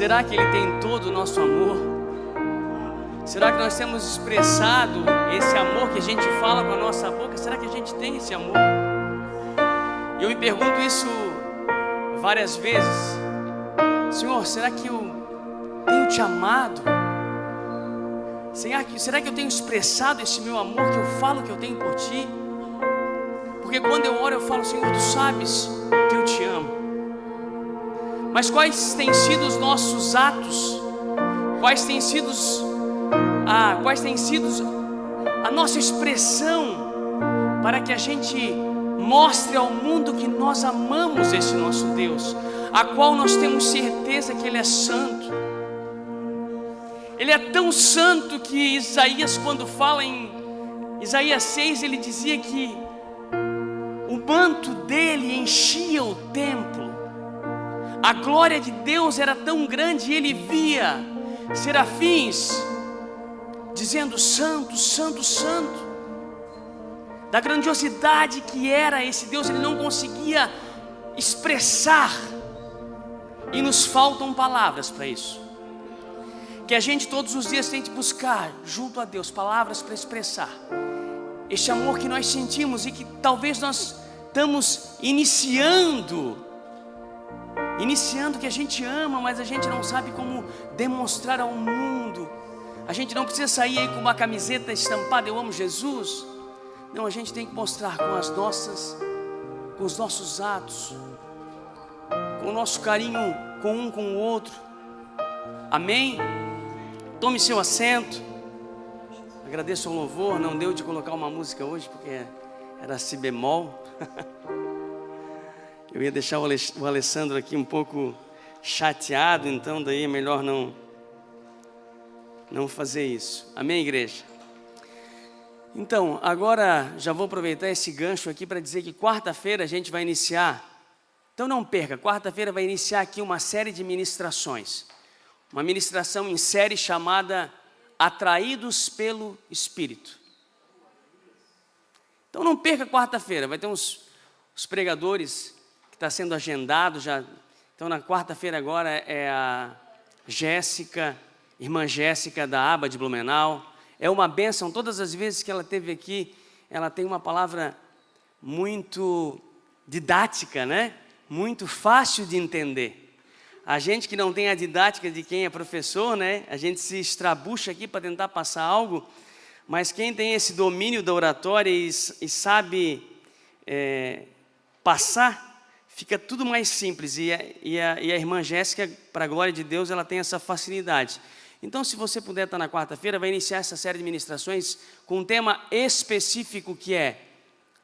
Será que Ele tem todo o nosso amor? Será que nós temos expressado esse amor que a gente fala com a nossa boca? Será que a gente tem esse amor? E eu me pergunto isso várias vezes. Senhor, será que eu tenho te amado? Será que eu tenho expressado esse meu amor que eu falo que eu tenho por ti? Porque quando eu oro eu falo, Senhor, tu sabes que eu te amo. Mas quais têm sido os nossos atos? Quais têm sido a nossa expressão para que a gente mostre ao mundo que nós amamos esse nosso Deus, a qual nós temos certeza que Ele é santo. Ele é tão santo que Isaías, quando fala em Isaías 6, ele dizia que o manto dele enchia o templo. A glória de Deus era tão grande e ele via serafins dizendo: santo, santo, santo. Da grandiosidade que era esse Deus, ele não conseguia expressar. E nos faltam palavras para isso. Que a gente todos os dias tente buscar junto a Deus palavras para expressar este amor que nós sentimos e que talvez nós estamos iniciando que a gente ama, mas a gente não sabe como demonstrar ao mundo. A gente não precisa sair aí com uma camiseta estampada "Eu amo Jesus". Não, a gente tem que mostrar com os nossos atos, com o nosso carinho com um com o outro. Amém? Tome seu assento. Agradeço ao louvor. Não deu de colocar uma música hoje porque era si bemol. Eu ia deixar o Alessandro aqui um pouco chateado, então daí é melhor não fazer isso. Amém, igreja? Então, agora já vou aproveitar esse gancho aqui para dizer que quarta-feira a gente vai iniciar. Então não perca, quarta-feira vai iniciar aqui uma série de ministrações. Uma ministração em série chamada Atraídos pelo Espírito. Então não perca quarta-feira, vai ter os pregadores que está sendo agendado já. Então na quarta-feira agora é a Jéssica, irmã Jéssica da Aba de Blumenau. É uma bênção, todas as vezes que ela esteve aqui, ela tem uma palavra muito didática, né? Muito fácil de entender. A gente que não tem a didática de quem é professor, né? A gente se estrabucha aqui para tentar passar algo, mas quem tem esse domínio da oratória e sabe passar, fica tudo mais simples. E a irmã Jéssica, para a glória de Deus, ela tem essa facilidade. Então, se você puder estar na quarta-feira, vai iniciar essa série de ministrações com um tema específico que é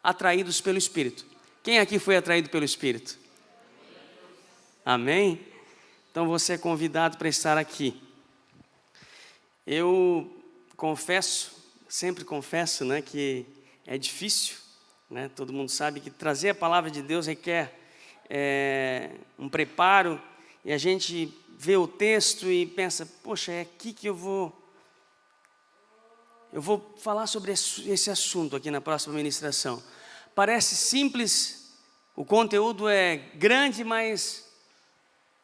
Atraídos pelo Espírito. Quem aqui foi atraído pelo Espírito? Amém? Então você é convidado para estar aqui. Eu confesso, sempre confesso, né, que é difícil, né? Todo mundo sabe que trazer a palavra de Deus requer um preparo, e a gente vê o texto e pensa: poxa, é aqui que eu vou falar sobre esse assunto aqui na próxima ministração. Parece simples, o conteúdo é grande, mas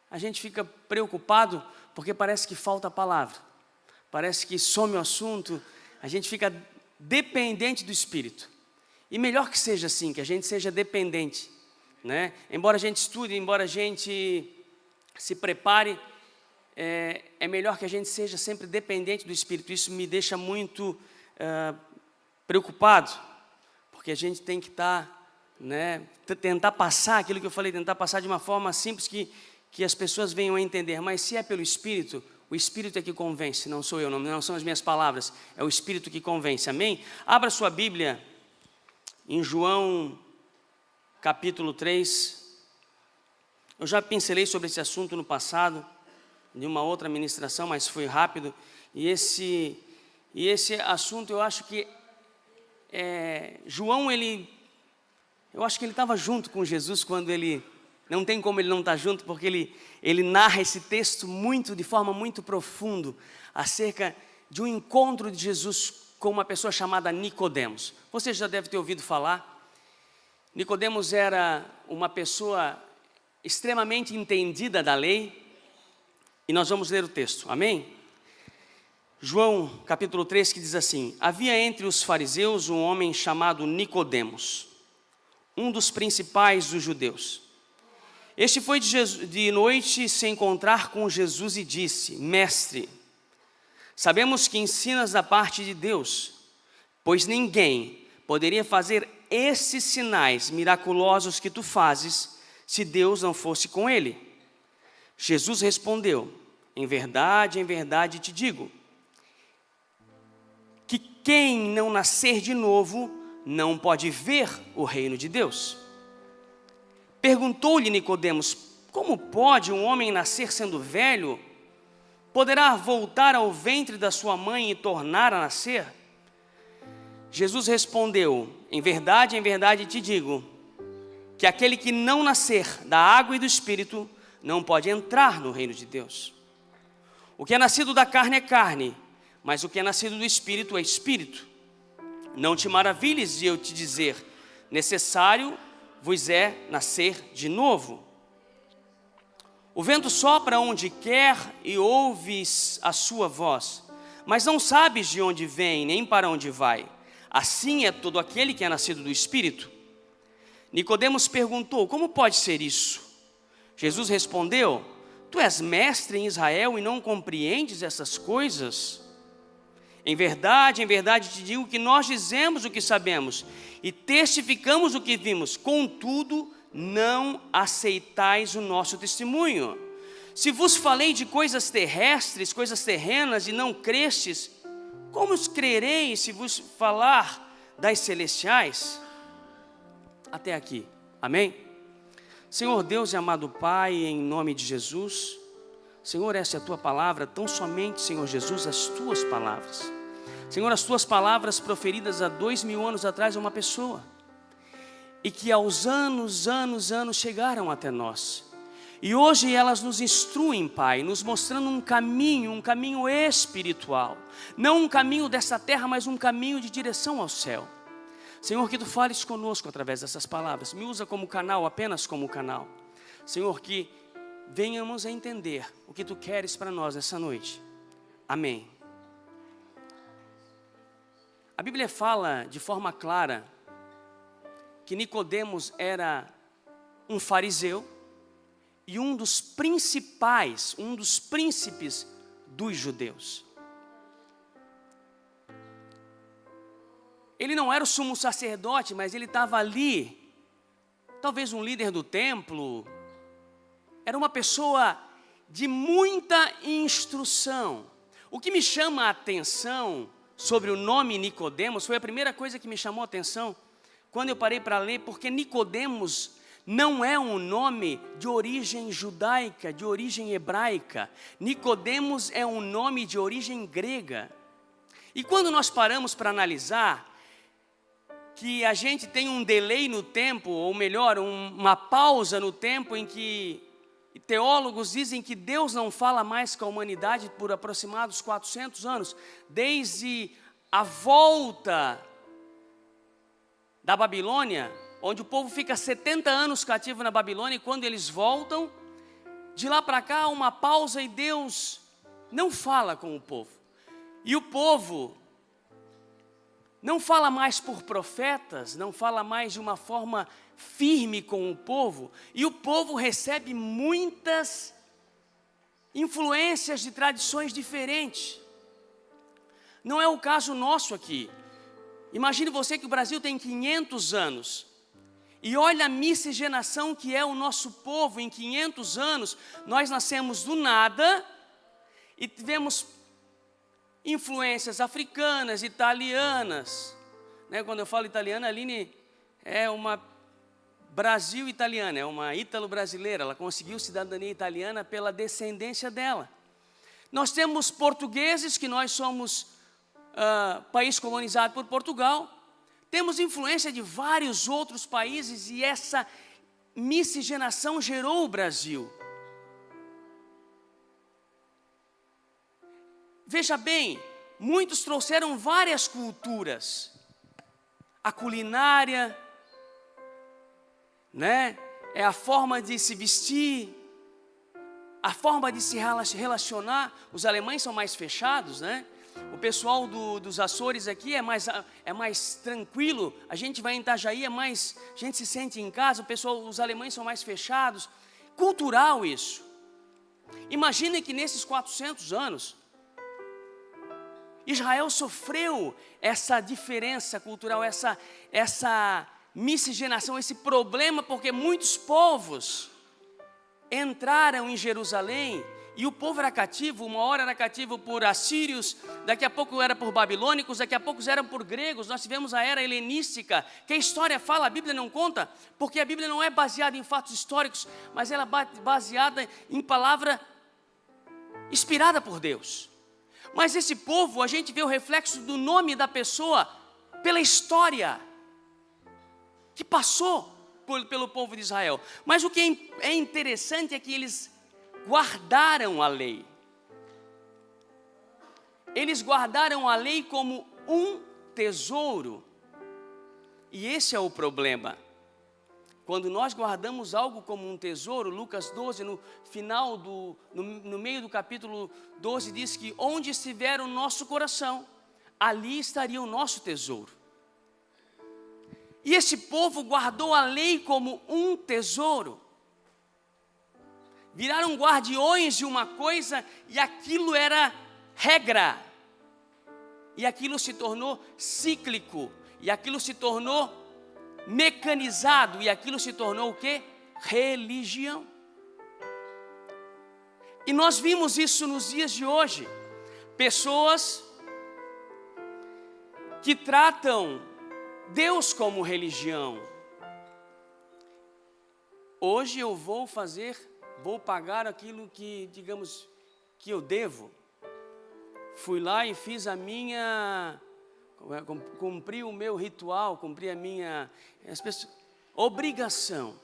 a gente fica preocupado porque parece que falta a palavra, parece que some o assunto, a gente fica dependente do Espírito. E melhor que seja assim, que a gente seja dependente, né? Embora a gente estude, embora a gente se prepare, é melhor que a gente seja sempre dependente do Espírito. Isso me deixa muito preocupado, porque a gente tem que estar, né, tentar passar aquilo que eu falei, tentar passar de uma forma simples que as pessoas venham a entender. Mas se é pelo Espírito, o Espírito é que convence, não sou eu, não são as minhas palavras, é o Espírito que convence, amém? Abra sua Bíblia em João capítulo 3, eu já pincelei sobre esse assunto no passado, de uma outra ministração, mas foi rápido, e esse assunto eu acho que, João, eu acho que ele estava junto com Jesus quando ele, não tem como ele não estar junto, porque ele narra esse texto de forma muito profunda, acerca de um encontro de Jesus com uma pessoa chamada Nicodemos. Você já deve ter ouvido falar. Nicodemos era uma pessoa extremamente entendida da lei, E nós vamos ler o texto, amém? João capítulo 3, que diz assim: havia entre os fariseus um homem chamado Nicodemos, um dos principais dos judeus. Este foi de noite se encontrar com Jesus e disse: Mestre, sabemos que ensinas da parte de Deus, pois ninguém poderia fazer esses sinais miraculosos que tu fazes, se Deus não fosse com ele. Jesus respondeu: em verdade te digo, que quem não nascer de novo, não pode ver o reino de Deus. Perguntou-lhe Nicodemos: como pode um homem nascer sendo velho? Poderá voltar ao ventre da sua mãe e tornar a nascer? Jesus respondeu: em verdade te digo, que aquele que não nascer da água e do Espírito, não pode entrar no reino de Deus. O que é nascido da carne é carne, mas o que é nascido do Espírito é Espírito. Não te maravilhes de eu te dizer: necessário vos é nascer de novo. O vento sopra onde quer e ouves a sua voz, mas não sabes de onde vem, nem para onde vai. Assim é todo aquele que é nascido do Espírito. Nicodemos perguntou: como pode ser isso? Jesus respondeu: tu és mestre em Israel e não compreendes essas coisas? Em verdade te digo que nós dizemos o que sabemos e testificamos o que vimos, contudo não aceitais o nosso testemunho. Se vos falei de coisas terrestres, coisas terrenas, e não crestes, como os crereis se vos falar das celestiais? Até aqui, amém? Senhor Deus e amado Pai, em nome de Jesus, Senhor, essa é a Tua palavra, tão somente, Senhor Jesus, as Tuas palavras. Senhor, as Tuas palavras proferidas há 2000 anos atrás a uma pessoa, e que aos anos chegaram até nós. E hoje elas nos instruem, Pai, nos mostrando um caminho espiritual. Não um caminho dessa terra, mas um caminho de direção ao céu. Senhor, que Tu fales conosco através dessas palavras. Me usa como canal, apenas como canal. Senhor, que venhamos a entender o que Tu queres para nós nessa noite. Amém. A Bíblia fala de forma clara que Nicodemos era um fariseu e um dos principais, um dos príncipes dos judeus. Ele não era o sumo sacerdote, mas ele estava ali, talvez um líder do templo. Era uma pessoa de muita instrução. O que me chama a atenção sobre o nome Nicodemos foi a primeira coisa que me chamou a atenção quando eu parei para ler, porque Nicodemos não é um nome de origem judaica, de origem hebraica. Nicodemos é um nome de origem grega. E quando nós paramos para analisar que a gente tem um delay no tempo, ou melhor, uma pausa no tempo em que teólogos dizem que Deus não fala mais com a humanidade por aproximados 400 anos, desde a volta da Babilônia, onde o povo fica 70 anos cativo na Babilônia, e quando eles voltam, de lá para cá, uma pausa, e Deus não fala com o povo. E o povo não fala mais por profetas, não fala mais de uma forma firme com o povo, e o povo recebe muitas influências de tradições diferentes. Não é o caso nosso aqui. Imagine você que o Brasil tem 500 anos, e olha a miscigenação que é o nosso povo. Em 500 anos, nós nascemos do nada, e tivemos influências africanas, italianas, né? Quando eu falo italiana, a Aline é uma Brasil-italiana, é uma ítalo-brasileira. Ela conseguiu cidadania italiana pela descendência dela. Nós temos portugueses, que nós somos país colonizado por Portugal. Temos influência de vários outros países, e essa miscigenação gerou o Brasil. Veja bem, muitos trouxeram várias culturas. A culinária, né? É a forma de se vestir, a forma de se relacionar, os alemães são mais fechados, né? O pessoal dos Açores aqui é mais tranquilo. A gente vai em Itajaí, a gente se sente em casa. Os alemães são mais fechados. Cultural isso. Imaginem que nesses 400 anos, Israel sofreu essa diferença cultural, essa miscigenação, esse problema, porque muitos povos entraram em Jerusalém. E o povo era cativo, uma hora era cativo por assírios, daqui a pouco era por babilônicos, daqui a pouco eram por gregos. Nós tivemos a era helenística, que a história fala, a Bíblia não conta, porque a Bíblia não é baseada em fatos históricos, mas ela é baseada em palavra inspirada por Deus. Mas esse povo, a gente vê o reflexo do nome da pessoa pela história que passou pelo povo de Israel. Mas o que é interessante é que eles guardaram a lei. Eles guardaram a lei como um tesouro. E esse é o problema. Quando nós guardamos algo como um tesouro, Lucas 12, no final, no meio do capítulo 12, diz que onde estiver o nosso coração, ali estaria o nosso tesouro. E esse povo guardou a lei como um tesouro. Viraram guardiões de uma coisa e aquilo era regra. E aquilo se tornou cíclico. E aquilo se tornou mecanizado. E aquilo se tornou o quê? Religião. E nós vimos isso nos dias de hoje. Pessoas que tratam Deus como religião. Hoje eu vou pagar aquilo que, digamos, que eu devo. Fui lá e fiz cumpri o meu ritual, cumpri a minha obrigação.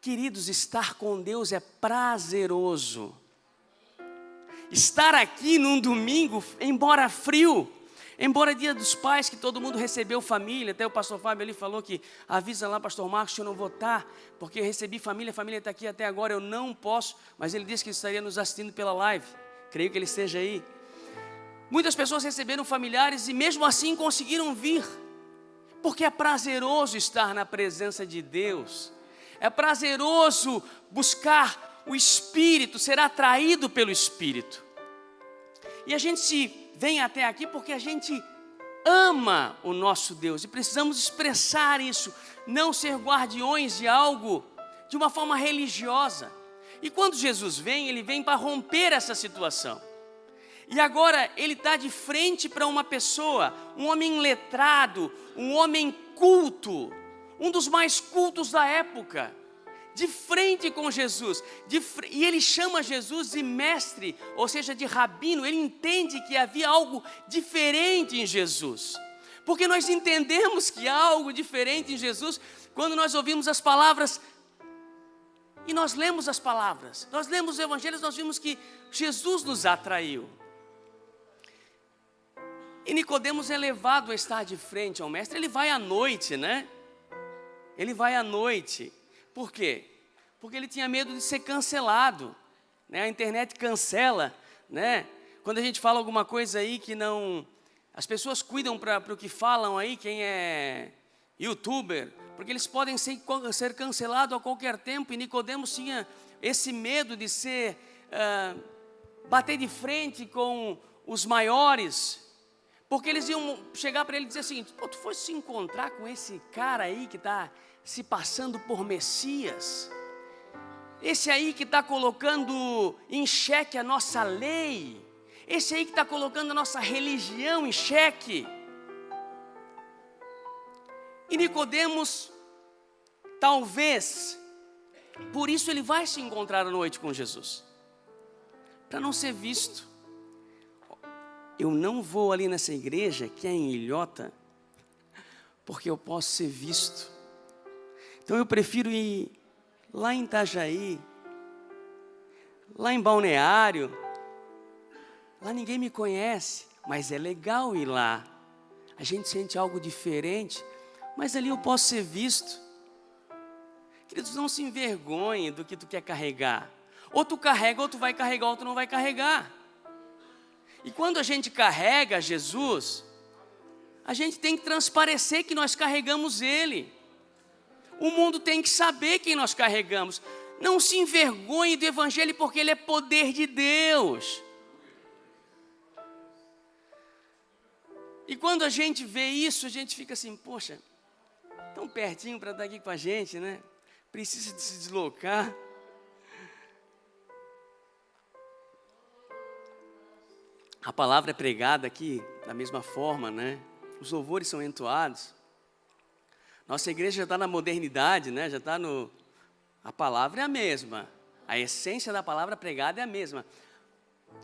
Queridos, estar com Deus é prazeroso. Estar aqui num domingo, embora frio, embora dia dos pais, que todo mundo recebeu família, até o pastor Fábio ali falou que avisa lá, pastor Marcos, eu não vou estar, porque eu recebi família, a família está aqui até agora, eu não posso, mas ele disse que estaria nos assistindo pela live, creio que ele esteja aí. Muitas pessoas receberam familiares e mesmo assim conseguiram vir, porque é prazeroso estar na presença de Deus, é prazeroso buscar o Espírito, ser atraído pelo Espírito. E a gente vem até aqui porque a gente ama o nosso Deus e precisamos expressar isso, não ser guardiões de algo de uma forma religiosa. E quando Jesus vem, ele vem para romper essa situação. E agora ele está de frente para uma pessoa, um homem letrado, um homem culto, um dos mais cultos da época, de frente com Jesus, e ele chama Jesus de mestre, ou seja, de rabino. Ele entende que havia algo diferente em Jesus, porque nós entendemos que há algo diferente em Jesus quando nós ouvimos as palavras, e nós lemos as palavras, nós lemos os evangelhos, nós vimos que Jesus nos atraiu. E Nicodemos é levado a estar de frente ao mestre. Ele vai à noite, né? Ele vai à noite. Por quê? Porque ele tinha medo de ser cancelado, né? A internet cancela, né? Quando a gente fala alguma coisa aí que não... As pessoas cuidam para o que falam aí, quem é youtuber, porque eles podem ser cancelados a qualquer tempo. E Nicodemos tinha esse medo de bater de frente com os maiores, porque eles iam chegar para ele e dizer assim: pô, tu foi se encontrar com esse cara aí que está se passando por Messias, esse aí que está colocando em xeque a nossa lei, esse aí que está colocando a nossa religião em xeque. E Nicodemos, talvez, por isso ele vai se encontrar à noite com Jesus, para não ser visto. Eu não vou ali nessa igreja que é em Ilhota, porque eu posso ser visto. Então eu prefiro ir lá em Itajaí, lá em Balneário. Lá ninguém me conhece, mas é legal ir lá. A gente sente algo diferente, mas ali eu posso ser visto. Queridos, não se envergonhe do que tu quer carregar. Ou tu carrega, ou tu vai carregar, ou tu não vai carregar. E quando a gente carrega Jesus, a gente tem que transparecer que nós carregamos Ele. O mundo tem que saber quem nós carregamos. Não se envergonhe do Evangelho, porque ele é poder de Deus. E quando a gente vê isso, a gente fica assim, poxa, tão pertinho para estar aqui com a gente, né? Precisa de se deslocar. A palavra é pregada aqui da mesma forma, né? Os louvores são entoados. Nossa igreja já está na modernidade, né? Já está no... A palavra é a mesma. A essência da palavra pregada é a mesma.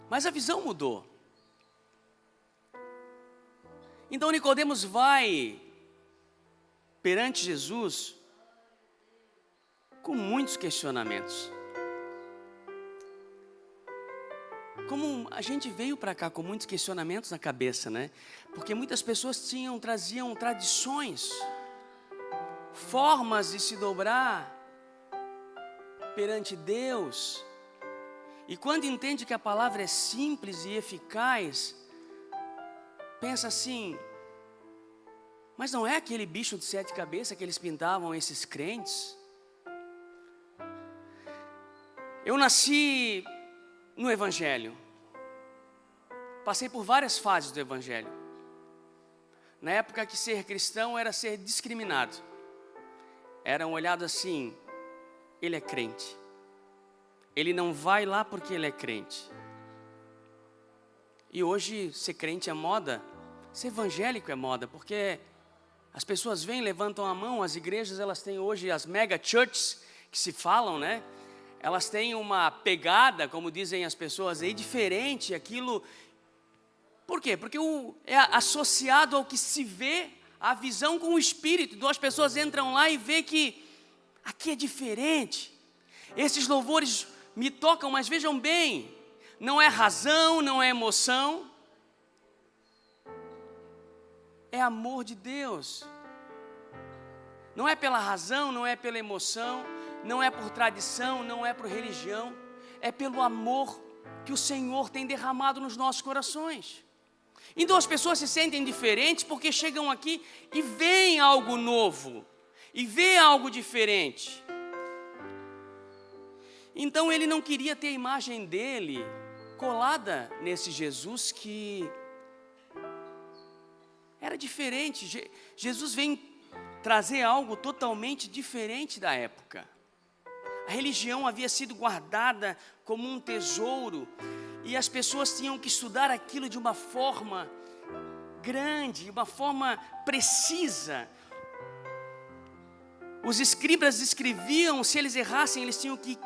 Mas a visão mudou. Então Nicodemos vai perante Jesus com muitos questionamentos. Como a gente veio para cá com muitos questionamentos na cabeça, né? Porque muitas pessoas traziam tradições, formas de se dobrar perante Deus. E quando entende que a palavra é simples e eficaz, pensa assim, mas não é aquele bicho de 7 cabeças que eles pintavam esses crentes? Eu nasci no Evangelho. Passei por várias fases do Evangelho. Na época que ser cristão era ser discriminado. Eram olhados assim, ele é crente. Ele não vai lá porque ele é crente. E hoje ser crente é moda, ser evangélico é moda, porque as pessoas vêm, levantam a mão, as igrejas elas têm hoje as mega churches que se falam, né? Elas têm uma pegada, como dizem as pessoas aí, diferente, aquilo... Por quê? Porque é associado ao que se vê, a visão com o Espírito. Então as pessoas entram lá e vê que aqui é diferente. Esses louvores me tocam, mas vejam bem, não é razão, não é emoção, é amor de Deus. Não é pela razão, não é pela emoção, não é por tradição, não é por religião, é pelo amor que o Senhor tem derramado nos nossos corações. Então as pessoas se sentem diferentes porque chegam aqui e veem algo novo, e veem algo diferente. Então ele não queria ter a imagem dele colada nesse Jesus que era diferente. Jesus vem trazer algo totalmente diferente da época. A religião havia sido guardada como um tesouro e as pessoas tinham que estudar aquilo de uma forma grande, de uma forma precisa. Os escribas escreviam, se eles errassem, eles tinham que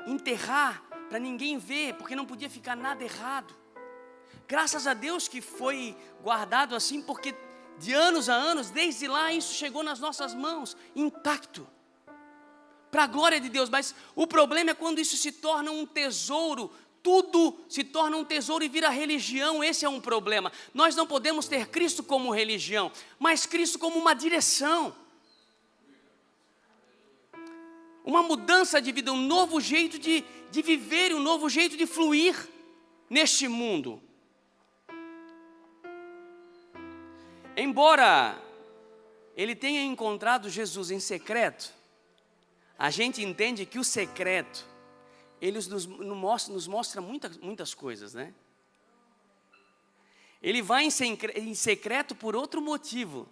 enterrar para ninguém ver, porque não podia ficar nada errado. Graças a Deus que foi guardado assim, porque de anos a anos, desde lá, isso chegou nas nossas mãos, intacto, para a glória de Deus. Mas o problema é quando isso se torna um tesouro, tudo se torna um tesouro e vira religião. Esse é um problema. Nós não podemos ter Cristo como religião, mas Cristo como uma direção, uma mudança de vida, um novo jeito de viver, um novo jeito de fluir neste mundo. Embora ele tenha encontrado Jesus em secreto, a gente entende que o secreto, ele nos mostra muitas coisas, né? Ele vai em secreto por outro motivo,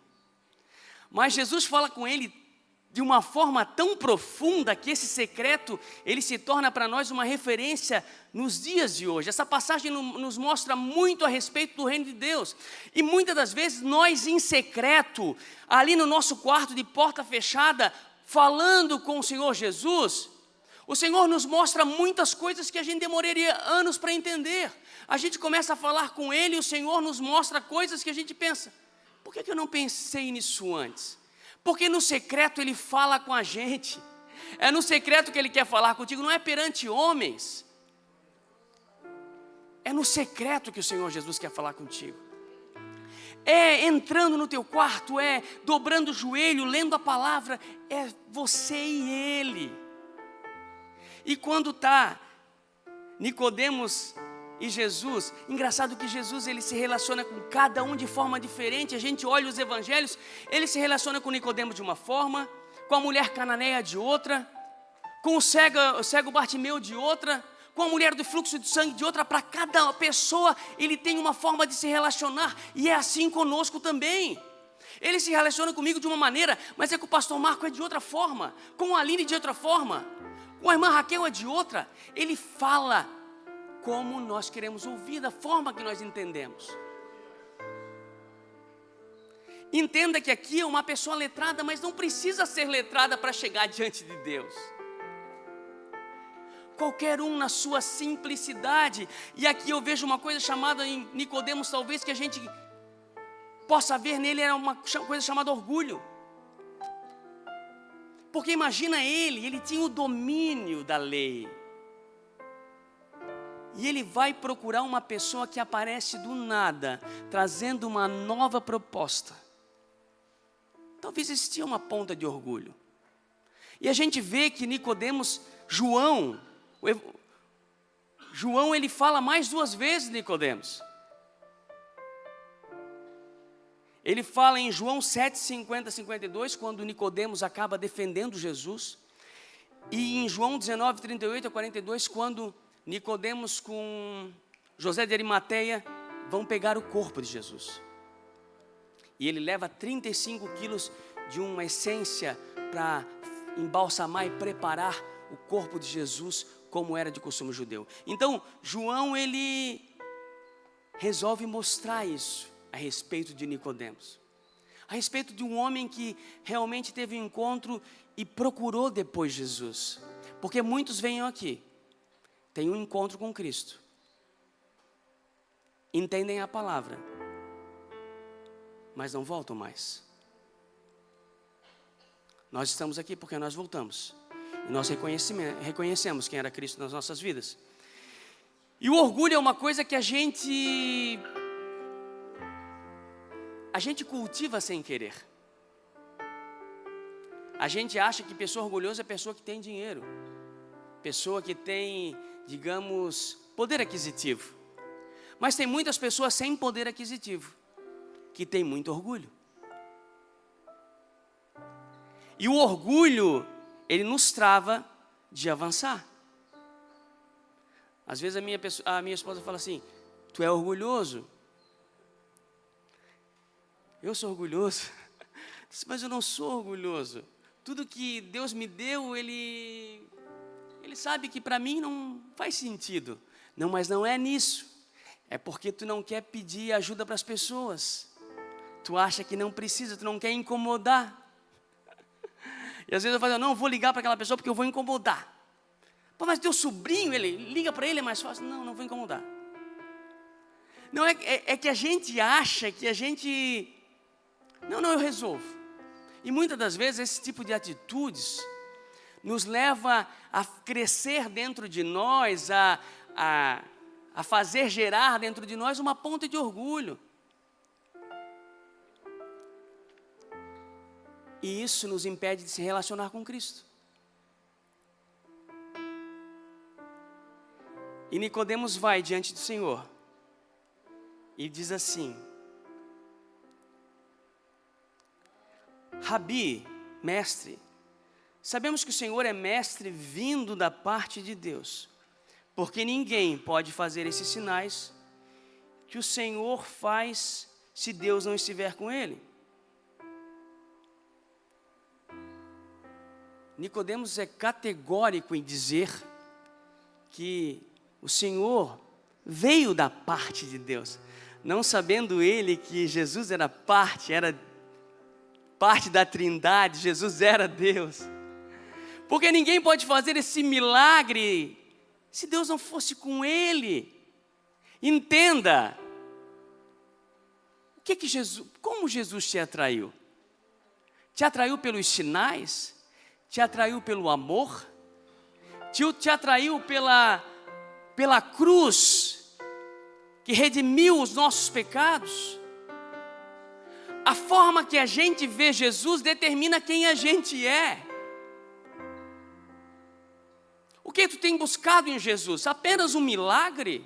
mas Jesus fala com ele de uma forma tão profunda que esse secreto, ele se torna para nós uma referência nos dias de hoje. Essa passagem nos mostra muito a respeito do reino de Deus. E muitas das vezes nós em secreto, ali no nosso quarto de porta fechada, falando com o Senhor Jesus, o Senhor nos mostra muitas coisas que a gente demoraria anos para entender. A gente começa a falar com Ele e o Senhor nos mostra coisas que a gente pensa, por que eu não pensei nisso antes? Porque no secreto Ele fala com a gente. É no secreto que Ele quer falar contigo, não é perante homens. É no secreto que o Senhor Jesus quer falar contigo. É entrando no teu quarto, é dobrando o joelho, lendo a palavra. É você e Ele. E quando está Nicodemos e Jesus, engraçado que Jesus ele se relaciona com cada um de forma diferente. A gente olha os evangelhos, ele se relaciona com Nicodemos de uma forma, com a mulher cananeia de outra, com o cego Bartimeu de outra, com a mulher do fluxo de sangue de outra. Para cada pessoa ele tem uma forma de se relacionar, e é assim conosco também. Ele se relaciona comigo de uma maneira, mas é com o pastor Marco é de outra forma, com a Aline de outra forma, com a irmã Raquel é de outra. Ele fala como nós queremos ouvir, da forma que nós entendemos. Entenda que aqui é uma pessoa letrada, mas não precisa ser letrada para chegar diante de Deus. Qualquer um na sua simplicidade. E aqui eu vejo uma coisa chamada em Nicodemos, talvez que a gente possa ver nele, era uma coisa chamada orgulho. Porque imagina ele tinha o domínio da lei. E ele vai procurar uma pessoa que aparece do nada, trazendo uma nova proposta. Talvez existia uma ponta de orgulho. E a gente vê que Nicodemos, João ele fala mais 2 vezes Nicodemos. Ele fala em João 7, 50, 52, quando Nicodemos acaba defendendo Jesus. E em João 19, 38 a 42, quando Nicodemos com José de Arimateia vão pegar o corpo de Jesus. E ele leva 35 quilos de uma essência para embalsamar e preparar o corpo de Jesus, como era de costume judeu. Então, João, ele resolve mostrar isso a respeito de Nicodemos. A respeito de um homem que realmente teve um encontro e procurou depois Jesus. Porque muitos vêm aqui, têm um encontro com Cristo, entendem a palavra, mas não voltam mais. Nós estamos aqui porque nós voltamos. E nós reconhecemos quem era Cristo nas nossas vidas. E o orgulho é uma coisa que a gente cultiva sem querer. A gente acha que pessoa orgulhosa é pessoa que tem dinheiro, pessoa que tem, digamos, poder aquisitivo. Mas tem muitas pessoas sem poder aquisitivo, que tem muito orgulho. E o orgulho, ele nos trava de avançar. Às vezes a minha esposa fala assim: tu é orgulhoso? Eu sou orgulhoso? Mas eu não sou orgulhoso. Tudo que Deus me deu, Ele sabe que para mim não faz sentido. Não, mas não é nisso. É porque tu não quer pedir ajuda para as pessoas. Tu acha que não precisa, tu não quer incomodar. E às vezes eu falo: não, vou ligar para aquela pessoa porque eu vou incomodar. Pô, mas teu sobrinho, ele liga para ele, é mais fácil. Não vou incomodar. Não, é que a gente acha que a gente... Não, eu resolvo. E muitas das vezes esse tipo de atitudes nos leva a crescer dentro de nós, a fazer gerar dentro de nós uma ponta de orgulho. E isso nos impede de se relacionar com Cristo. E Nicodemos vai diante do Senhor e diz assim: Rabi, mestre, sabemos que o Senhor é mestre vindo da parte de Deus, porque ninguém pode fazer esses sinais que o Senhor faz se Deus não estiver com ele. Nicodemos é categórico em dizer que o Senhor veio da parte de Deus, não sabendo ele que Jesus era parte da Trindade, Jesus era Deus. Porque ninguém pode fazer esse milagre se Deus não fosse com ele. Entenda, como Jesus te atraiu? Te atraiu pelos sinais? Te atraiu pelo amor? Te atraiu pela cruz que redimiu os nossos pecados? A forma que a gente vê Jesus determina quem a gente é. O O que tu tem buscado em Jesus? Apenas um milagre?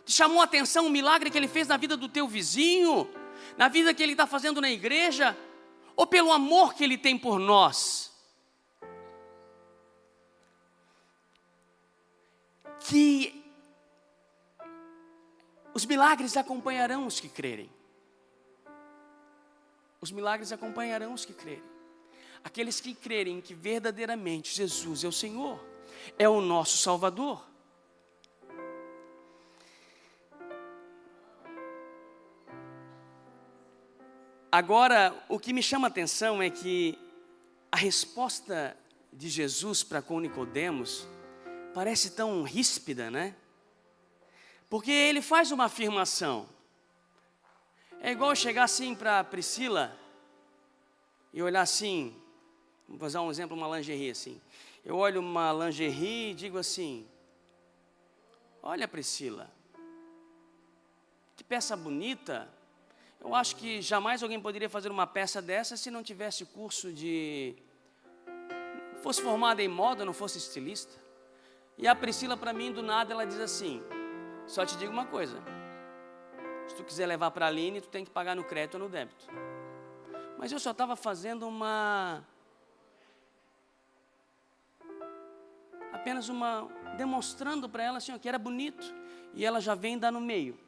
Te chamou a atenção um milagre que Ele fez na vida do teu vizinho? Na vida que Ele está fazendo na igreja? Ou pelo amor que Ele tem por nós? Que os milagres acompanharão os que crerem. Os milagres acompanharão os que crerem. Aqueles que crerem que verdadeiramente Jesus é o Senhor, é o nosso Salvador. Agora, o que me chama a atenção é que a resposta de Jesus para com Nicodemos parece tão ríspida, né? Porque ele faz uma afirmação. É igual chegar assim para Priscila e olhar assim, vou usar um exemplo, uma lingerie assim. Eu olho uma lingerie e digo assim: olha, Priscila, que peça bonita. Eu acho que jamais alguém poderia fazer uma peça dessa se não tivesse curso de... fosse formada em moda, não fosse estilista. E a Priscila, para mim, do nada, ela diz assim: só te digo uma coisa, se tu quiser levar para a Aline, tu tem que pagar no crédito ou no débito. Mas eu só estava fazendo apenas demonstrando para ela assim, ó, que era bonito. E ela já vem dar no meio.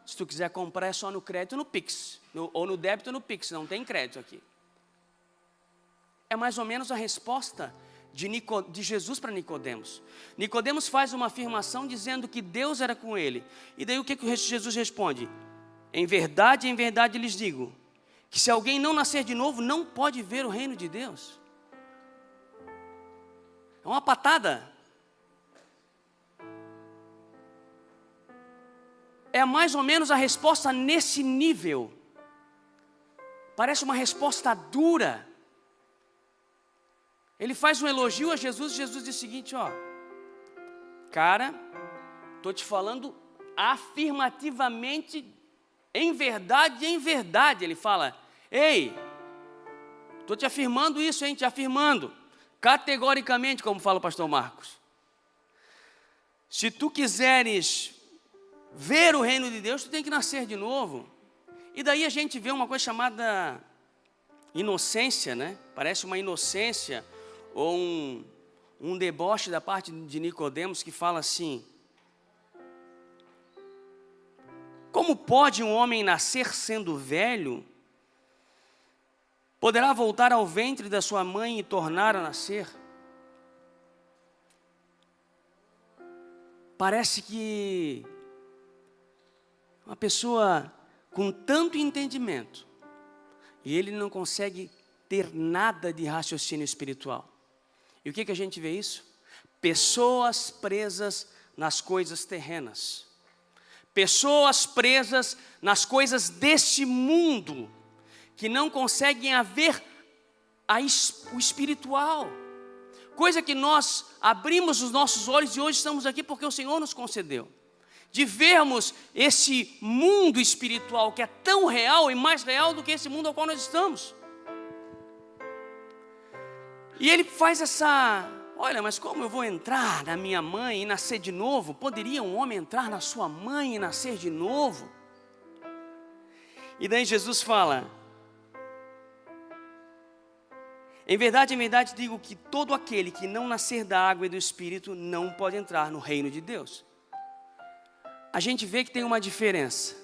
Se tu quiser comprar é só no crédito ou no Pix, ou no débito ou no Pix, não tem crédito aqui. É mais ou menos a resposta de Jesus para Nicodemos. Nicodemos faz uma afirmação dizendo que Deus era com ele. E daí o que Jesus responde? Em verdade lhes digo, que se alguém não nascer de novo, não pode ver o reino de Deus. É uma patada. É mais ou menos a resposta nesse nível. Parece uma resposta dura. Ele faz um elogio a Jesus, e Jesus diz o seguinte, ó: cara, estou te falando afirmativamente, em verdade, ele fala: ei, estou te afirmando isso, hein, te afirmando, categoricamente, como fala o pastor Marcos. Se tu quiseres ver o reino de Deus, tu tem que nascer de novo. E daí a gente vê uma coisa chamada inocência, né? Parece uma inocência ou um deboche da parte de Nicodemos, que fala assim: como pode um homem nascer sendo velho? Poderá voltar ao ventre da sua mãe e tornar a nascer? Parece que uma pessoa com tanto entendimento, e ele não consegue ter nada de raciocínio espiritual. E o que a gente vê isso? Pessoas presas nas coisas terrenas. Pessoas presas nas coisas deste mundo, que não conseguem ver o espiritual. Coisa que nós abrimos os nossos olhos e hoje estamos aqui porque o Senhor nos concedeu. De vermos esse mundo espiritual que é tão real e mais real do que esse mundo ao qual nós estamos. E ele faz olha, mas como eu vou entrar na minha mãe e nascer de novo? Poderia um homem entrar na sua mãe e nascer de novo? E daí Jesus fala: em verdade digo que todo aquele que não nascer da água e do Espírito não pode entrar no reino de Deus. A gente vê que tem uma diferença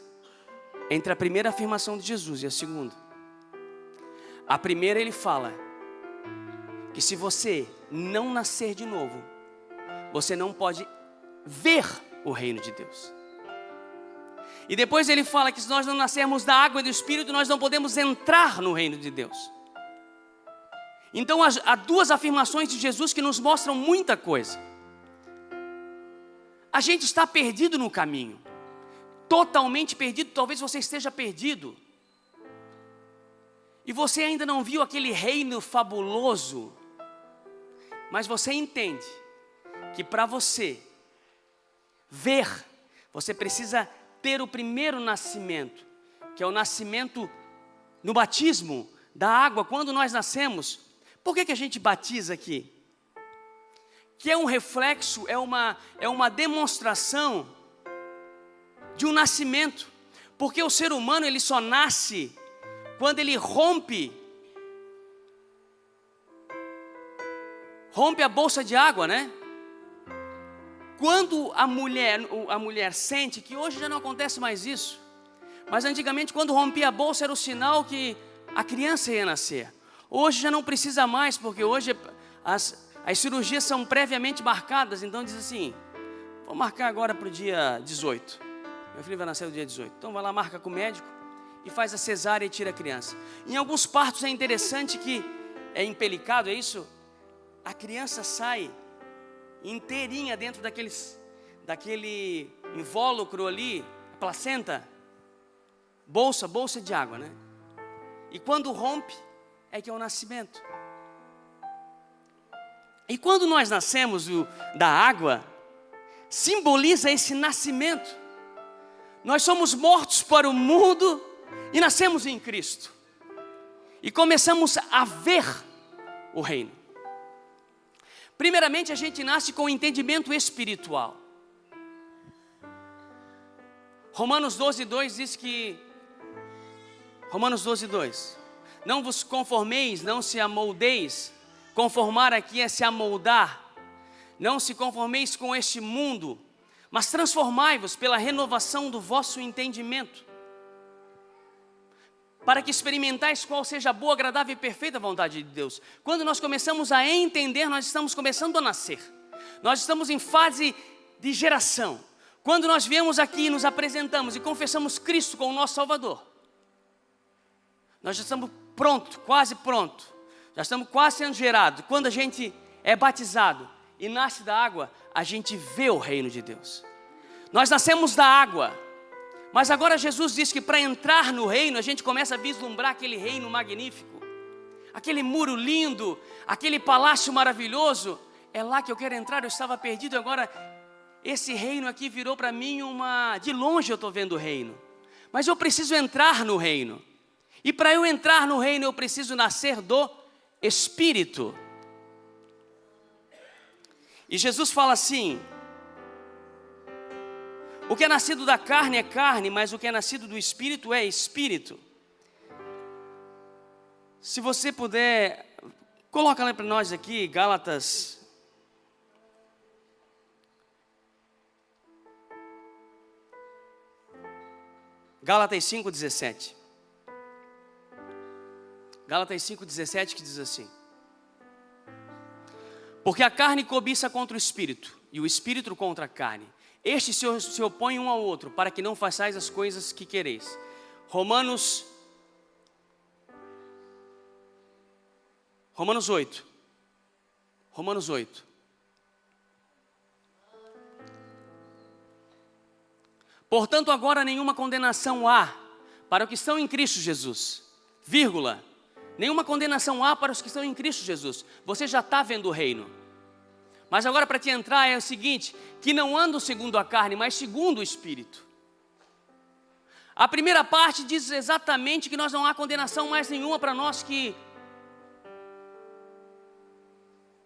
entre a primeira afirmação de Jesus e a segunda. A primeira, ele fala que se você não nascer de novo, você não pode ver o reino de Deus. E depois ele fala que se nós não nascermos da água e do Espírito, nós não podemos entrar no reino de Deus. Então há duas afirmações de Jesus que nos mostram muita coisa. A gente está perdido no caminho, totalmente perdido. Talvez você esteja perdido e você ainda não viu aquele reino fabuloso, mas você entende que para você ver, você precisa ter o primeiro nascimento, que é o nascimento no batismo da água. Quando nós nascemos, por que a gente batiza aqui? que é um reflexo, é uma demonstração de um nascimento. Porque o ser humano, ele só nasce quando ele rompe a bolsa de água, né? Quando a mulher sente, que hoje já não acontece mais isso, mas antigamente quando rompia a bolsa era o sinal que a criança ia nascer. Hoje já não precisa mais, porque hoje as cirurgias são previamente marcadas. Então diz assim, vou marcar agora para o dia 18. Meu filho vai nascer no dia 18. Então vai lá, marca com o médico e faz a cesárea e tira a criança. Em alguns partos é interessante que é empelicado, é isso? A criança sai inteirinha dentro daquele invólucro ali, placenta, bolsa de água, né? E quando rompe, é que é o nascimento. E quando nós nascemos da água, simboliza esse nascimento. Nós somos mortos para o mundo e nascemos em Cristo. E começamos a ver o reino. Primeiramente, a gente nasce com o entendimento espiritual. Romanos 12:2 diz que... Romanos 12:2. Não vos conformeis, não se amoldeis. Conformar aqui é se amoldar. Não se conformeis com este mundo, mas transformai-vos pela renovação do vosso entendimento, para que experimentais qual seja a boa, agradável e perfeita vontade de Deus. Quando nós começamos a entender, nós estamos começando a nascer. Nós estamos em fase de geração. Quando nós viemos aqui, nos apresentamos e confessamos Cristo como nosso Salvador, nós já estamos prontos, quase prontos. Já estamos quase sendo gerados. Quando a gente é batizado e nasce da água, a gente vê o reino de Deus. Nós nascemos da água, mas agora Jesus diz que para entrar no reino, a gente começa a vislumbrar aquele reino magnífico, aquele muro lindo, aquele palácio maravilhoso. É lá que eu quero entrar. Eu estava perdido, agora esse reino aqui virou para mim de longe eu estou vendo o reino, mas eu preciso entrar no reino. E para eu entrar no reino, eu preciso nascer do Espírito. E Jesus fala assim: o que é nascido da carne é carne, mas o que é nascido do Espírito é Espírito. Se você puder, coloca lá para nós aqui, Gálatas 5:17. Gálatas 5:17, que diz assim: porque a carne cobiça contra o Espírito, e o Espírito contra a carne. Estes se opõem um ao outro, para que não façais as coisas que quereis. Romanos 8. Romanos 8. Portanto, agora nenhuma condenação há para os que estão em Cristo Jesus. Vírgula. Nenhuma condenação há para os que estão em Cristo Jesus. Você já está vendo o reino. Mas agora para te entrar é o seguinte: que não andam segundo a carne, mas segundo o Espírito. A primeira parte diz exatamente que nós não há condenação mais nenhuma para nós que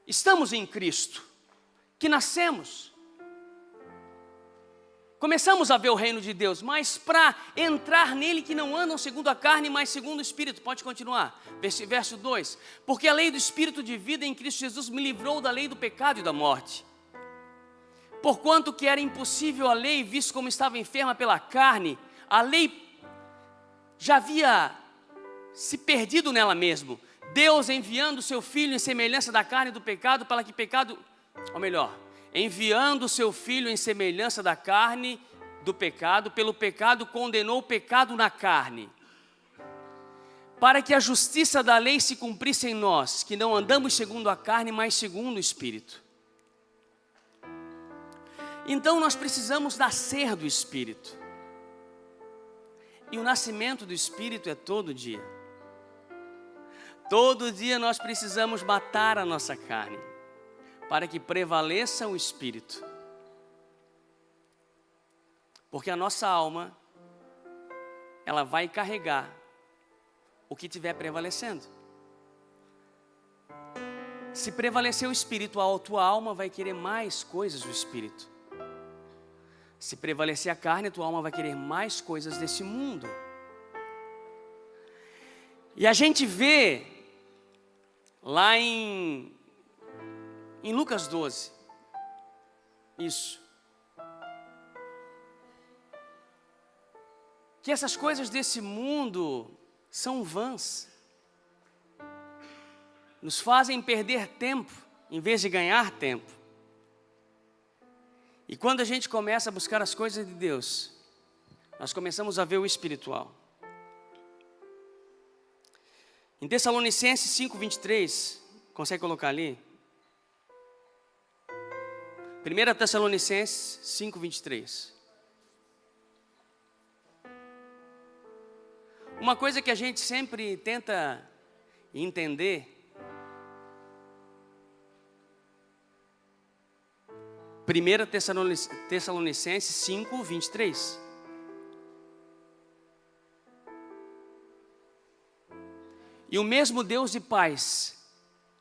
estamos em Cristo, que nascemos. Começamos a ver o reino de Deus, mas para entrar nele que não andam segundo a carne, mas segundo o Espírito. Pode continuar, verso 2. Porque a lei do Espírito de vida em Cristo Jesus me livrou da lei do pecado e da morte. Porquanto que era impossível a lei, visto como estava enferma pela carne, a lei já havia se perdido nela mesmo. Deus enviando o seu Filho em semelhança da carne e do pecado, para que pecado, ou melhor, enviando o seu Filho em semelhança da carne do pecado, pelo pecado condenou o pecado na carne, para que a justiça da lei se cumprisse em nós, que não andamos segundo a carne, mas segundo o Espírito. Então nós precisamos nascer do Espírito, e o nascimento do Espírito é todo dia. Todo dia nós precisamos matar a nossa carne, para que prevaleça o Espírito. Porque a nossa alma, ela vai carregar o que estiver prevalecendo. Se prevalecer o espiritual, a tua alma vai querer mais coisas do espírito. Se prevalecer a carne, a tua alma vai querer mais coisas desse mundo. E a gente vê lá em Lucas 12, isso, que essas coisas desse mundo são vãs, nos fazem perder tempo, em vez de ganhar tempo. E quando a gente começa a buscar as coisas de Deus, nós começamos a ver o espiritual. Em Tessalonicenses 5:23, consegue colocar ali? 1 Tessalonicenses 5:23. Uma coisa que a gente sempre tenta entender, 1 Tessalonicenses 5:23. E o mesmo Deus de paz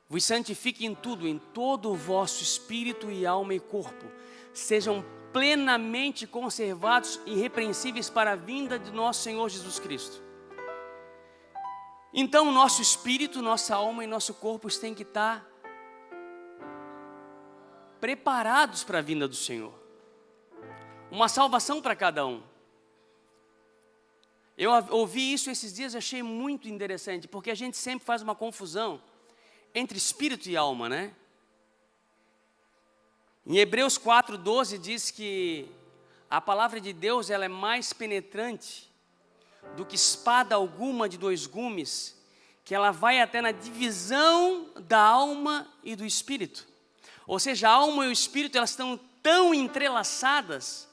vos santifique em tudo, em todo o vosso espírito e alma e corpo, sejam plenamente conservados e irrepreensíveis para a vinda de nosso Senhor Jesus Cristo. Então, nosso espírito, nossa alma e nosso corpo têm que estar preparados para a vinda do Senhor. Uma salvação para cada um. Eu ouvi isso esses dias e achei muito interessante, porque a gente sempre faz uma confusão entre espírito e alma, né? Em Hebreus 4:12 diz que a palavra de Deus ela é mais penetrante do que espada alguma de dois gumes, que ela vai até na divisão da alma e do espírito. Ou seja, a alma e o espírito elas estão tão entrelaçadas.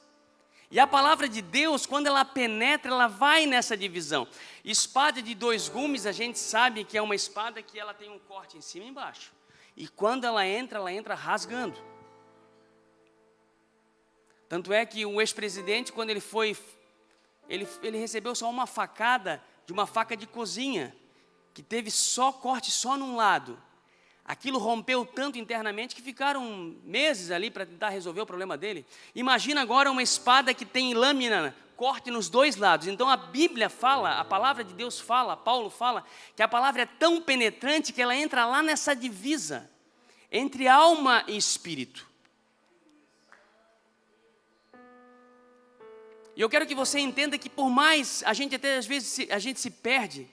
E a palavra de Deus, quando ela penetra, ela vai nessa divisão. Espada de dois gumes, a gente sabe que é uma espada que ela tem um corte em cima e embaixo. E quando ela entra rasgando. Tanto é que o ex-presidente, quando ele recebeu só uma facada de uma faca de cozinha, que teve só corte só num lado. Aquilo rompeu tanto internamente que ficaram meses ali para tentar resolver o problema dele. Imagina agora uma espada que tem lâmina, corte nos dois lados. Então a Bíblia fala, a palavra de Deus fala, Paulo fala, que a palavra é tão penetrante que ela entra lá nessa divisa, entre alma e espírito. E eu quero que você entenda que por mais, a gente até às vezes a gente se perde,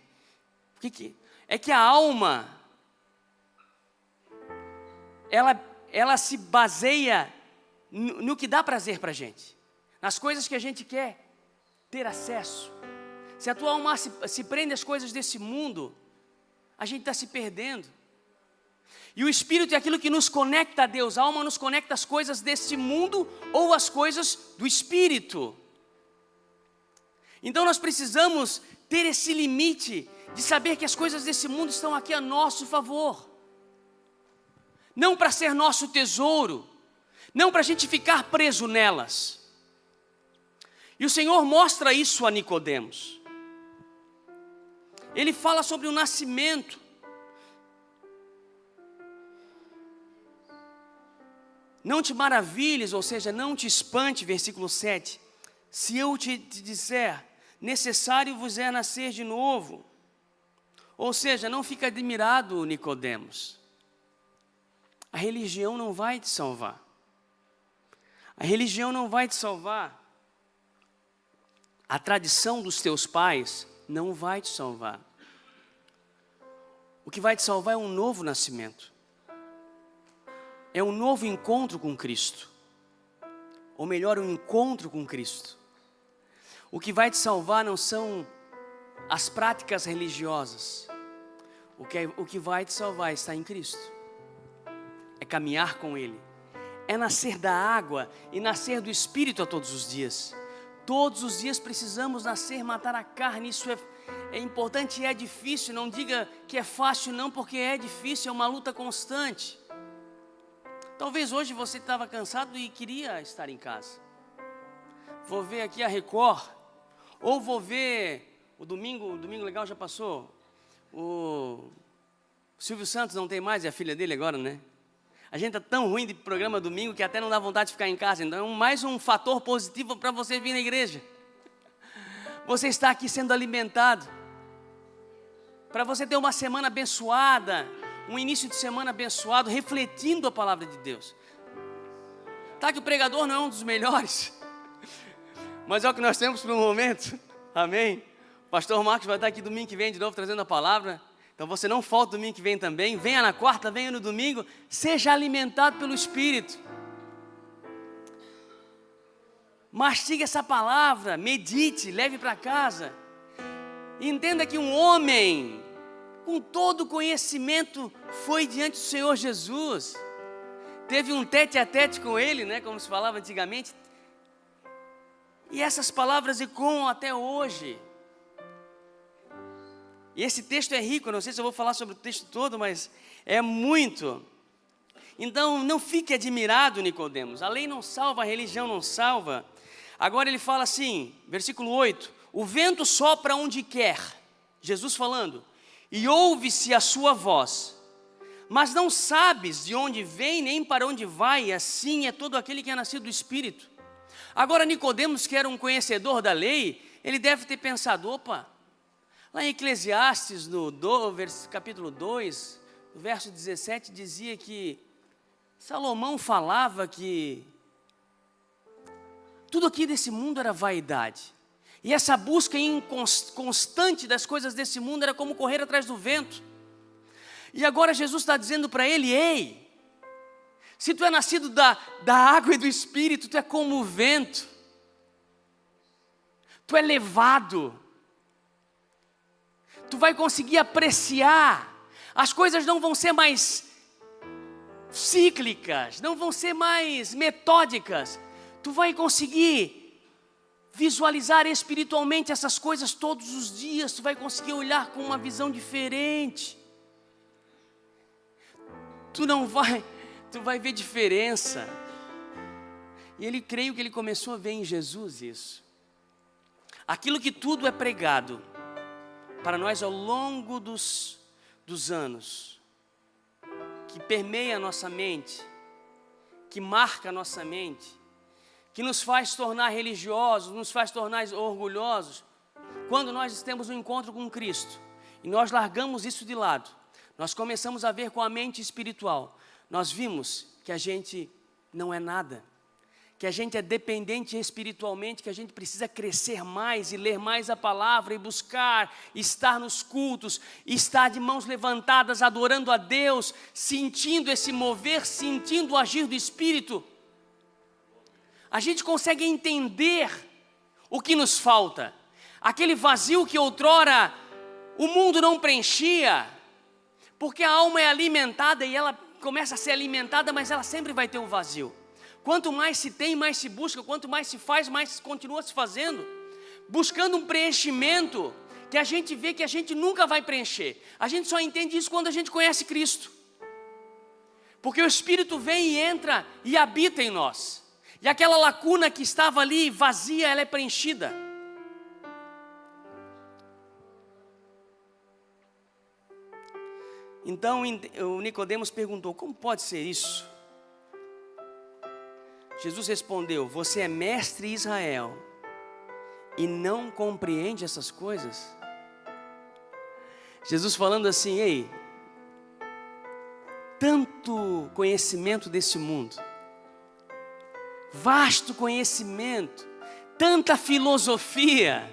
é que a alma, ela se baseia no que dá prazer para a gente, nas coisas que a gente quer ter acesso. Se a tua alma se prende às coisas desse mundo, a gente está se perdendo. E o Espírito é aquilo que nos conecta a Deus, a alma nos conecta às coisas desse mundo ou às coisas do Espírito. Então nós precisamos ter esse limite de saber que as coisas desse mundo estão aqui a nosso favor. Não para ser nosso tesouro, não para a gente ficar preso nelas. E o Senhor mostra isso a Nicodemos. Ele fala sobre o nascimento. Não te maravilhes, ou seja, não te espante, versículo 7. Se eu te disser, necessário vos é nascer de novo. Ou seja, não fica admirado, Nicodemos. A religião não vai te salvar. A religião não vai te salvar. A tradição dos teus pais não vai te salvar. O que vai te salvar é um novo nascimento. É um novo encontro com Cristo. Ou melhor, um encontro com Cristo. O que vai te salvar não são as práticas religiosas. O que vai te salvar está em Cristo. É caminhar com Ele, é nascer da água e nascer do Espírito a todos os dias. Todos os dias precisamos nascer, matar a carne. Isso é importante e é difícil. Não diga que é fácil não, porque é difícil, é uma luta constante. Talvez hoje você estava cansado e queria estar em casa. Vou ver aqui a Record, ou vou ver o domingo legal já passou, o O Silvio Santos não tem mais, é a filha dele agora, né? A gente tá tão ruim de programa domingo que até não dá vontade de ficar em casa. Então, mais um fator positivo para você vir na igreja. Você está aqui sendo alimentado. Para você ter uma semana abençoada, um início de semana abençoado, refletindo a palavra de Deus. Tá que o pregador não é um dos melhores, mas é o que nós temos para o momento. Amém? O pastor Marcos vai estar aqui domingo que vem de novo trazendo a palavra. Então você não falta domingo que vem também. Venha na quarta, venha no domingo. Seja alimentado pelo Espírito. Mastigue essa palavra, medite, leve para casa. Entenda que um homem com todo conhecimento foi diante do Senhor Jesus. Teve um tete a tete com ele, né, como se falava antigamente. E essas palavras ecoam até hoje. E esse texto é rico, eu não sei se eu vou falar sobre o texto todo, mas é muito. Então não fique admirado, Nicodemos. A lei não salva, a religião não salva. Agora ele fala assim, versículo 8: o vento sopra onde quer, Jesus falando, e ouve-se a sua voz, mas não sabes de onde vem nem para onde vai, e assim é todo aquele que é nascido do Espírito. Agora Nicodemos, que era um conhecedor da lei, ele deve ter pensado, opa, lá em Eclesiastes, capítulo 2, no verso 17, dizia que Salomão falava que tudo aqui desse mundo era vaidade. E essa busca constante das coisas desse mundo era como correr atrás do vento. E agora Jesus está dizendo para ele, ei, se tu é nascido da água e do Espírito, tu é como o vento. Tu é levado. Tu vai conseguir apreciar. As coisas não vão ser mais cíclicas, não vão ser mais metódicas. Tu vai conseguir visualizar espiritualmente essas coisas todos os dias. Tu vai conseguir olhar com uma visão diferente. Tu vai ver diferença. E creio que ele começou a ver em Jesus isso. Aquilo que tudo é pregado para nós ao longo dos anos, que permeia a nossa mente, que marca a nossa mente, que nos faz tornar religiosos, nos faz tornar orgulhosos, quando nós temos um encontro com Cristo, e nós largamos isso de lado, nós começamos a ver com a mente espiritual, nós vimos que a gente não é nada, que a gente é dependente espiritualmente, que a gente precisa crescer mais e ler mais a palavra e buscar, estar nos cultos, estar de mãos levantadas, adorando a Deus, sentindo esse mover, sentindo o agir do Espírito. A gente consegue entender o que nos falta, aquele vazio que outrora o mundo não preenchia, porque a alma é alimentada e ela começa a ser alimentada, mas ela sempre vai ter um vazio. Quanto mais se tem, mais se busca. Quanto mais se faz, mais continua se fazendo. Buscando um preenchimento que a gente vê que a gente nunca vai preencher. A gente só entende isso quando a gente conhece Cristo. Porque o Espírito vem e entra e habita em nós. E aquela lacuna que estava ali vazia, ela é preenchida. Então o Nicodemos perguntou, como pode ser isso? Jesus respondeu, você é mestre em Israel e não compreende essas coisas? Jesus falando assim, ei, tanto conhecimento desse mundo, vasto conhecimento, tanta filosofia.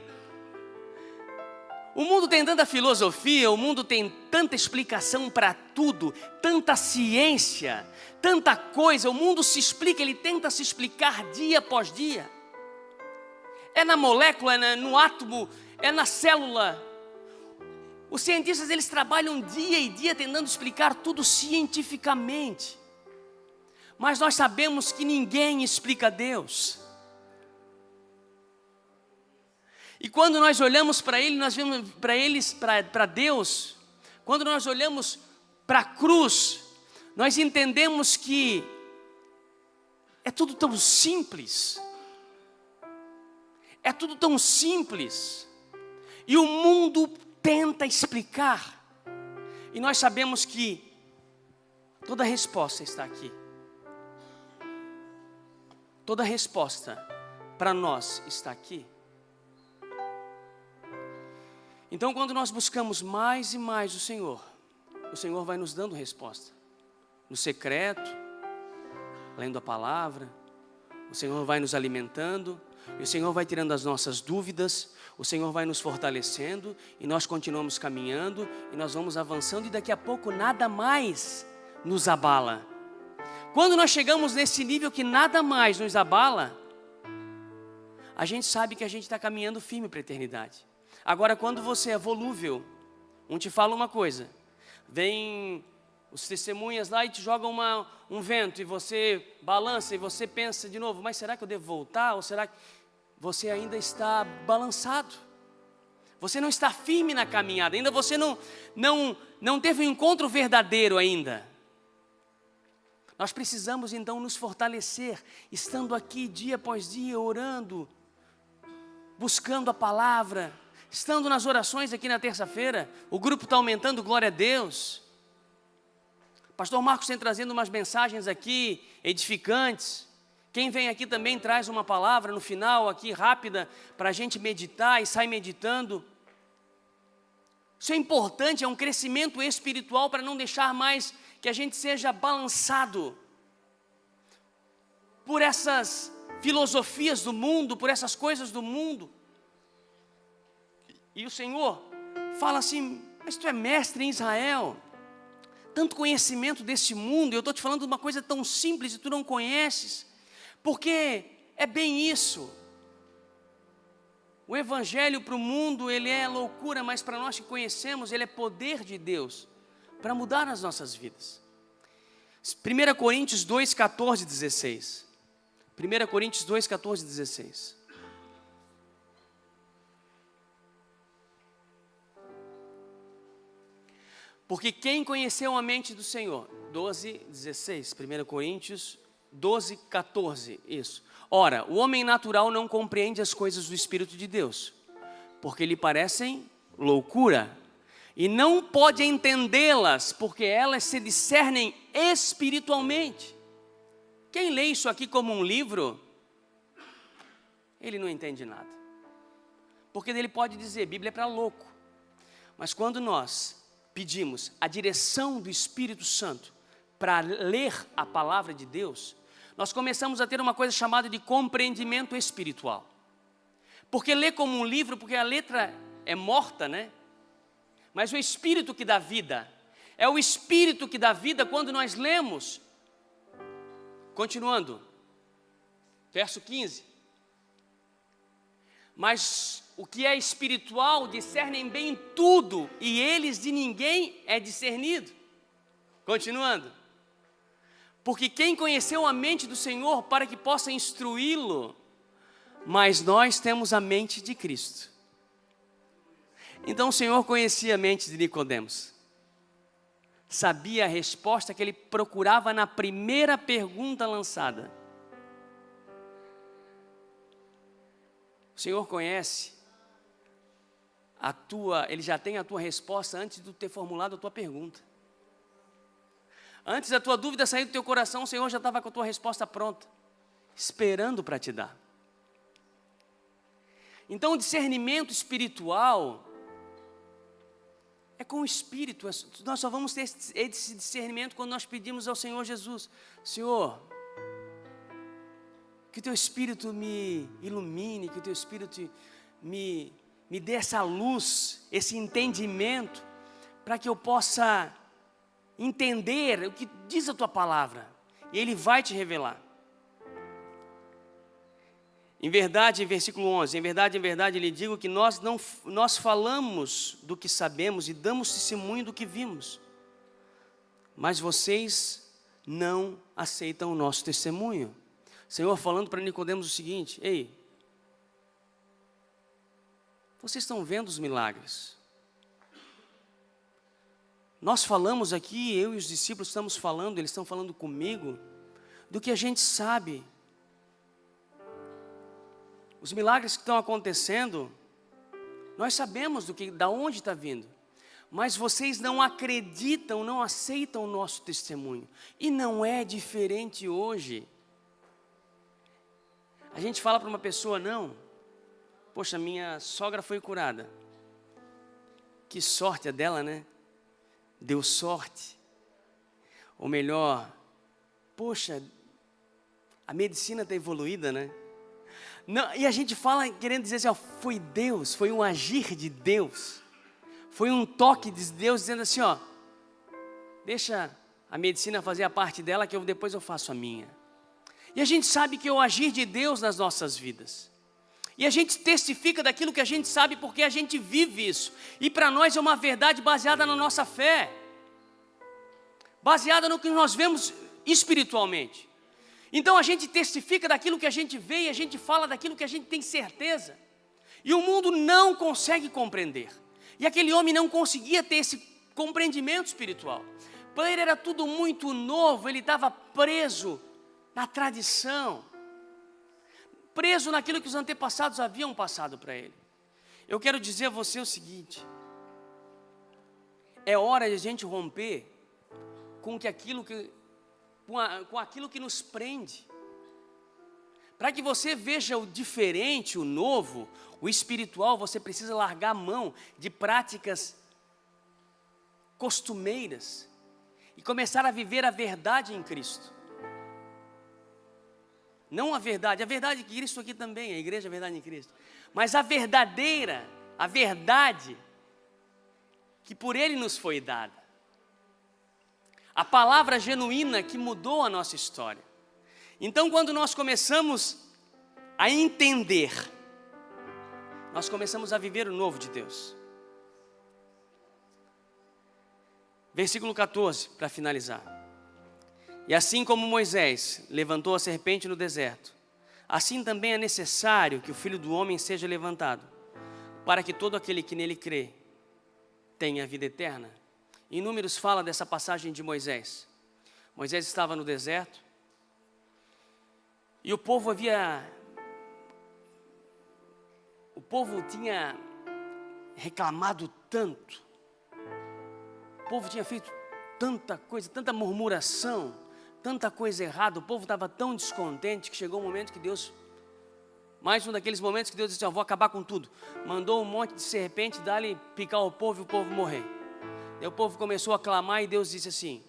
O mundo tem tanta filosofia, o mundo tem tanta explicação para tudo, tanta ciência, tanta coisa. O mundo se explica, ele tenta se explicar dia após dia. É na molécula, é no átomo, é na célula. Os cientistas, eles trabalham dia e dia tentando explicar tudo cientificamente. Mas nós sabemos que ninguém explica Deus. E quando nós olhamos para Ele, nós vemos para Deus, quando nós olhamos para a cruz, nós entendemos que é tudo tão simples. É tudo tão simples. E o mundo tenta explicar. E nós sabemos que toda resposta está aqui. Toda resposta para nós está aqui. Então, quando nós buscamos mais e mais o Senhor vai nos dando resposta. No secreto, lendo a palavra, o Senhor vai nos alimentando, e o Senhor vai tirando as nossas dúvidas, o Senhor vai nos fortalecendo, e nós continuamos caminhando, e nós vamos avançando, e daqui a pouco nada mais nos abala. Quando nós chegamos nesse nível que nada mais nos abala, a gente sabe que a gente está caminhando firme para a eternidade. Agora, quando você é volúvel, te fala uma coisa, vem os testemunhas lá e te jogam um vento, e você balança, e você pensa de novo, mas será que eu devo voltar? Ou será que você ainda está balançado? Você não está firme na caminhada, ainda você não teve um encontro verdadeiro ainda. Nós precisamos então nos fortalecer, estando aqui dia após dia, orando, buscando a palavra, estando nas orações aqui na terça-feira. O grupo está aumentando, glória a Deus. Pastor Marcos tem trazendo umas mensagens aqui, edificantes. Quem vem aqui também traz uma palavra no final aqui, rápida, para a gente meditar e sair meditando. Isso é importante, é um crescimento espiritual para não deixar mais que a gente seja balançado por essas filosofias do mundo, por essas coisas do mundo. E o Senhor fala assim, mas tu é mestre em Israel, tanto conhecimento desse mundo, eu estou te falando de uma coisa tão simples e tu não conheces, porque é bem isso. O Evangelho para o mundo, ele é loucura, mas para nós que conhecemos, ele é poder de Deus, para mudar as nossas vidas. 1 Coríntios 2, 14, 16. 1 Coríntios 2, 14, 16. Porque quem conheceu a mente do Senhor? 12, 16. 1 Coríntios 12, 14. Isso. Ora, o homem natural não compreende as coisas do Espírito de Deus, porque lhe parecem loucura, e não pode entendê-las, porque elas se discernem espiritualmente. Quem lê isso aqui como um livro, ele não entende nada. Porque ele pode dizer, Bíblia é para louco. Mas quando nós pedimos a direção do Espírito Santo para ler a palavra de Deus, nós começamos a ter uma coisa chamada de compreendimento espiritual. Porque ler como um livro, porque a letra é morta, né? Mas o Espírito que dá vida, é o Espírito que dá vida quando nós lemos. Continuando, verso 15. Mas o que é espiritual discernem bem tudo, e eles de ninguém é discernido. Continuando. Porque quem conheceu a mente do Senhor para que possa instruí-lo, mas nós temos a mente de Cristo. Então o Senhor conhecia a mente de Nicodemos, sabia a resposta que ele procurava na primeira pergunta lançada. O Senhor conhece ele já tem a tua resposta antes de tu ter formulado a tua pergunta. Antes da tua dúvida sair do teu coração, o Senhor já estava com a tua resposta pronta, esperando para te dar. Então o discernimento espiritual é com o Espírito. Nós só vamos ter esse discernimento quando nós pedimos ao Senhor Jesus, Senhor, que o teu Espírito me ilumine, que o teu Espírito me dê essa luz, esse entendimento, para que eu possa entender o que diz a tua palavra, e Ele vai te revelar. Em verdade, versículo 11, em verdade lhe digo que nós falamos do que sabemos e damos testemunho do que vimos, mas vocês não aceitam o nosso testemunho. O Senhor falando para Nicodemos o seguinte, ei, vocês estão vendo os milagres? Nós falamos aqui, eu e os discípulos estamos falando, eles estão falando comigo, do que a gente sabe. Os milagres que estão acontecendo, nós sabemos da onde está vindo. mas vocês não acreditam, não aceitam o nosso testemunho. E não é diferente hoje. A gente fala para uma pessoa, não, poxa, minha sogra foi curada. Que sorte a dela, né? Deu sorte. Ou melhor, poxa, a medicina está evoluída, né? Não, e a gente fala querendo dizer assim, ó, foi Deus, foi um agir de Deus. Foi um toque de Deus dizendo assim, ó, deixa a medicina fazer a parte dela que depois eu faço a minha. E a gente sabe que é o agir de Deus nas nossas vidas. E a gente testifica daquilo que a gente sabe porque a gente vive isso. E para nós é uma verdade baseada na nossa fé. Baseada no que nós vemos espiritualmente. Então a gente testifica daquilo que a gente vê e a gente fala daquilo que a gente tem certeza. E o mundo não consegue compreender. E aquele homem não conseguia ter esse compreendimento espiritual. Para ele era tudo muito novo, ele estava preso na tradição. Preso naquilo que os antepassados haviam passado para ele. Eu quero dizer a você o seguinte. É hora de a gente romper com aquilo que nos prende. Para que você veja o diferente, o novo, o espiritual, você precisa largar a mão de práticas costumeiras e começar a viver a verdade em Cristo. Não a verdade de Cristo aqui também, a igreja é a verdade em Cristo. Mas a verdadeira, a verdade que por Ele nos foi dada. A palavra genuína que mudou a nossa história. Então, quando nós começamos a entender, nós começamos a viver o novo de Deus. Versículo 14, para finalizar. E assim como Moisés levantou a serpente no deserto, assim também é necessário que o Filho do Homem seja levantado, para que todo aquele que nele crê tenha vida eterna. Em Números fala dessa passagem de Moisés. Moisés estava no deserto, e o povo tinha reclamado tanto, o povo tinha feito tanta coisa, tanta murmuração, tanta coisa errada, o povo estava tão descontente que chegou um momento que Deus, mais um daqueles momentos que Deus disse, vou acabar com tudo. Mandou um monte de serpente, dá-lhe picar o povo e o povo morrer. Aí o povo começou a clamar e Deus disse assim,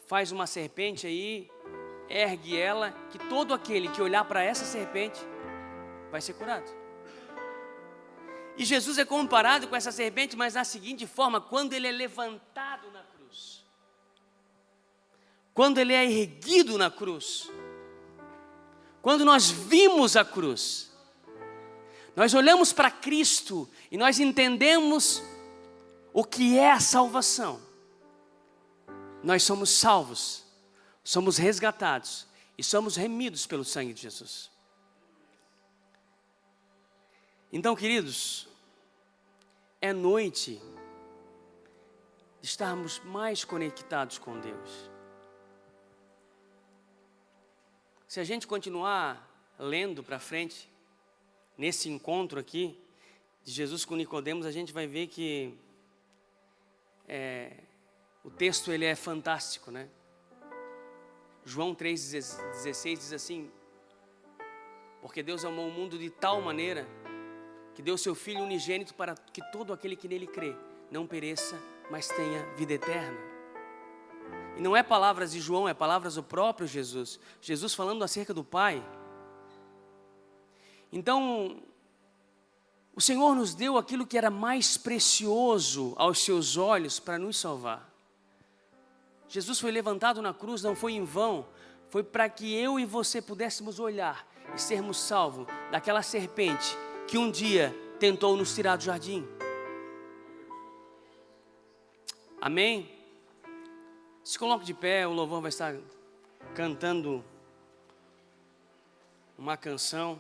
faz uma serpente aí, ergue ela, que todo aquele que olhar para essa serpente vai ser curado. E Jesus é comparado com essa serpente, mas da seguinte forma, quando ele é levantado na cruz, quando ele é erguido na cruz, quando nós vimos a cruz, nós olhamos para Cristo e nós entendemos o que é a salvação. Nós somos salvos, somos resgatados e somos remidos pelo sangue de Jesus. Então, queridos, é noite de estarmos mais conectados com Deus. Se a gente continuar lendo para frente, nesse encontro aqui, de Jesus com Nicodemos, a gente vai ver que o texto ele é fantástico, né? João 3,16 diz assim, porque Deus amou o mundo de tal maneira, que deu seu Filho unigênito para que todo aquele que nele crê, não pereça, mas tenha vida eterna. E não é palavras de João, é palavras do próprio Jesus. Jesus falando acerca do Pai. Então, o Senhor nos deu aquilo que era mais precioso aos seus olhos para nos salvar. Jesus foi levantado na cruz, não foi em vão, foi para que eu e você pudéssemos olhar e sermos salvos daquela serpente que um dia tentou nos tirar do jardim. Amém? Se coloque de pé, o louvor vai estar cantando uma canção.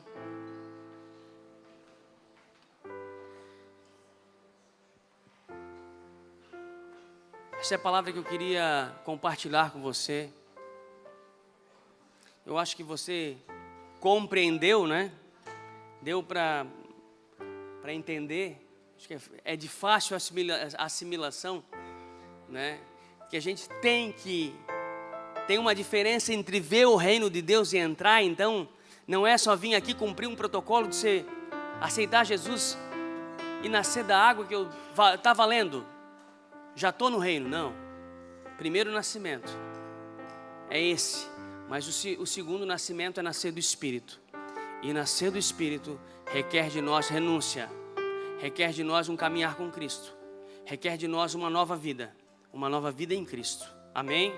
Essa é a palavra que eu queria compartilhar com você. Eu acho que você compreendeu, né? Deu para entender acho que é de fácil assimilação, né? Que a gente tem uma diferença entre ver o reino de Deus e entrar. Então, não é só vir aqui cumprir um protocolo de você aceitar Jesus e nascer da água que tá valendo, já estou no reino. Não, primeiro nascimento é esse, mas o segundo nascimento é nascer do Espírito. E nascer do Espírito requer de nós renúncia, requer de nós um caminhar com Cristo, requer de nós uma nova vida em Cristo. Amém?